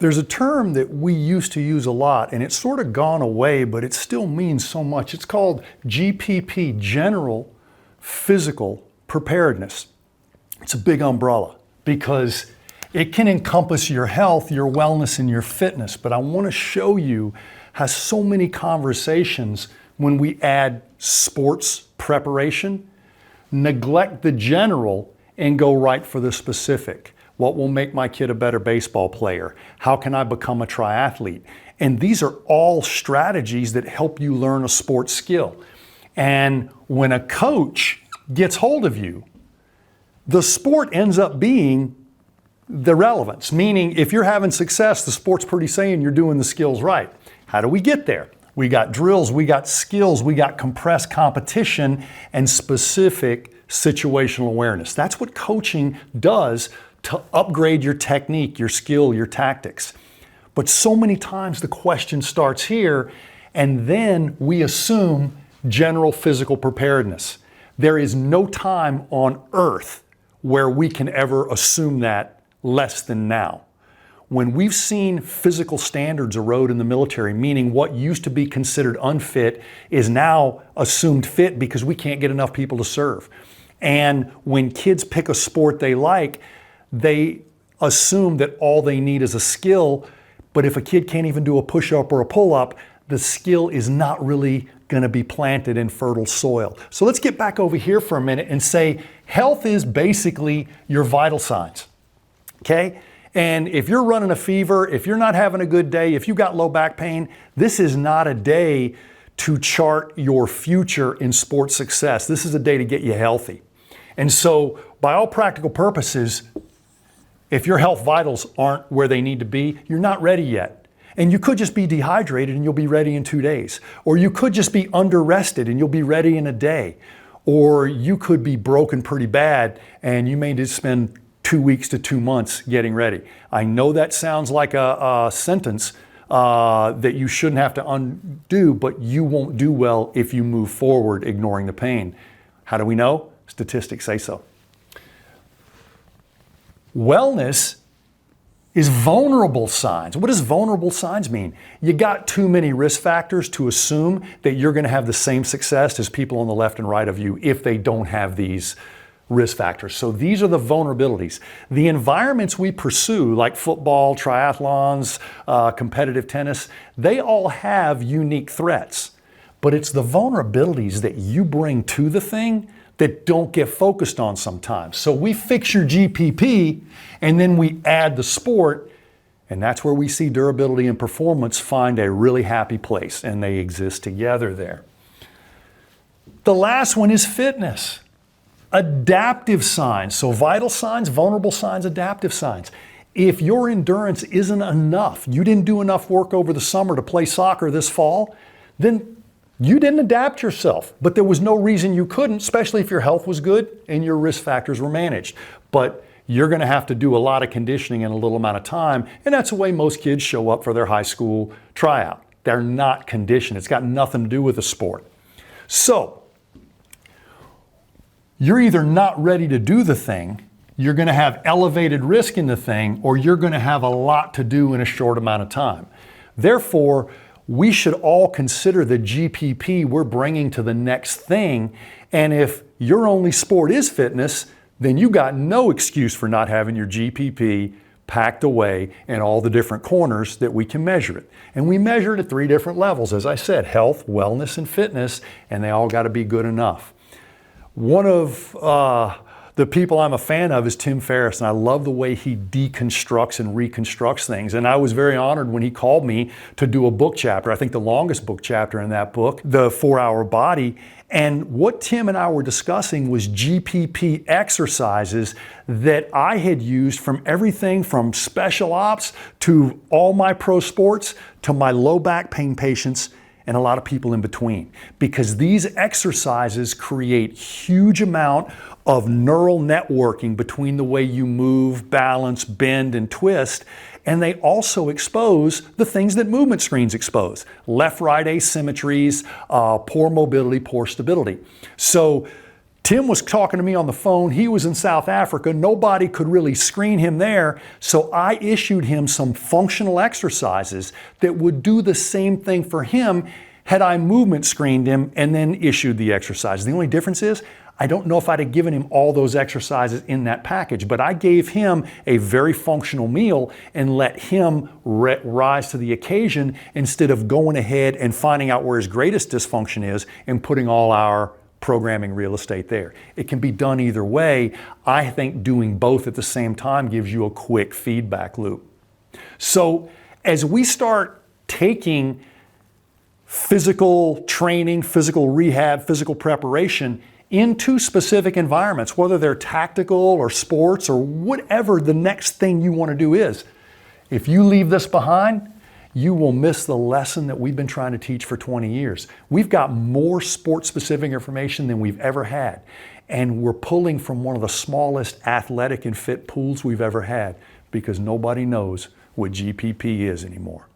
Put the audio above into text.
There's a term that we used to use a lot, and it's sort of gone away, but it still means so much. It's called GPP, General Physical Preparedness. It's a big umbrella because it can encompass your health, your wellness, and your fitness. But I want to show you how so many conversations, when we add sports preparation, neglect the general and go right for the specific. What will make my kid a better baseball player? How can I become a triathlete? And these are all strategies that help you learn a sports skill. And when a coach gets hold of you, the sport ends up being the relevance. Meaning, if you're having success, the sport's pretty saying you're doing the skills right. How do we get there? We got drills, we got skills, we got compressed competition and specific situational awareness. That's what coaching does to upgrade your technique, your skill, your tactics. But so many times the question starts here, and then we assume general physical preparedness. There is no time on earth where we can ever assume that less than now. When we've seen physical standards erode in the military, meaning what used to be considered unfit is now assumed fit because we can't get enough people to serve. And when kids pick a sport they like, they assume that all they need is a skill, but if a kid can't even do a push-up or a pull-up, the skill is not really going to be planted in fertile soil. So let's get back over here for a minute and say health is basically your vital signs, okay? And if you're running a fever, if you're not having a good day, if you got low back pain, this is not a day to chart your future in sports success. This is a day to get you healthy. And so by all practical purposes, if your health vitals aren't where they need to be, you're not ready yet. And you could just be dehydrated and you'll be ready in 2 days. Or you could just be under-rested and you'll be ready in a day. Or you could be broken pretty bad and you may just spend 2 weeks to 2 months getting ready. I know that sounds like a sentence that you shouldn't have to undo, but you won't do well if you move forward ignoring the pain. How do we know? Statistics say so. Wellness is vulnerable signs. What does vulnerable signs mean? You got too many risk factors to assume that you're going to have the same success as people on the left and right of you if they don't have these risk factors. So these are the vulnerabilities. The environments we pursue, like football, triathlons, competitive tennis, they all have unique threats. But it's the vulnerabilities that you bring to the thing that don't get focused on sometimes. So we fix your GPP and then we add the sport, and that's where we see durability and performance find a really happy place, and they exist together there. The last one is fitness. Adaptive signs. So vital signs, vulnerable signs, adaptive signs. If your endurance isn't enough, you didn't do enough work over the summer to play soccer this fall, then you didn't adapt yourself, but there was no reason you couldn't, especially if your health was good and your risk factors were managed. But you're going to have to do a lot of conditioning in a little amount of time, and that's the way most kids show up for their high school tryout. They're not conditioned. It's got nothing to do with the sport. So, you're either not ready to do the thing, you're going to have elevated risk in the thing, or you're going to have a lot to do in a short amount of time. Therefore, we should all consider the GPP we're bringing to the next thing. And if your only sport is fitness, then you got no excuse for not having your GPP packed away in all the different corners that we can measure it. And we measure it at 3 different levels, as I said, health, wellness, and fitness, and they all got to be good enough. One of the people I'm a fan of is Tim Ferriss, and I love the way he deconstructs and reconstructs things. And I was very honored when he called me to do a book chapter, I think the longest book chapter in that book, The 4-Hour Body. And what Tim and I were discussing was GPP exercises that I had used from everything from special ops to all my pro sports to my low back pain patients and a lot of people in between. Because these exercises create huge amount of neural networking between the way you move, balance, bend, and twist. And they also expose the things that movement screens expose. Left-right asymmetries, poor mobility, poor stability. So Tim was talking to me on the phone. He was in South Africa. Nobody could really screen him there. So I issued him some functional exercises that would do the same thing for him had I movement screened him and then issued the exercises. The only difference is I don't know if I'd have given him all those exercises in that package, but I gave him a very functional meal and let him rise to the occasion instead of going ahead and finding out where his greatest dysfunction is and putting all our programming real estate there. It can be done either way. I think doing both at the same time gives you a quick feedback loop. So as we start taking physical training, physical rehab, physical preparation into specific environments, whether they're tactical or sports or whatever the next thing you want to do is, if you leave this behind, you will miss the lesson that we've been trying to teach for 20 years. We've got more sport-specific information than we've ever had, and we're pulling from one of the smallest athletic and fit pools we've ever had because nobody knows what GPP is anymore.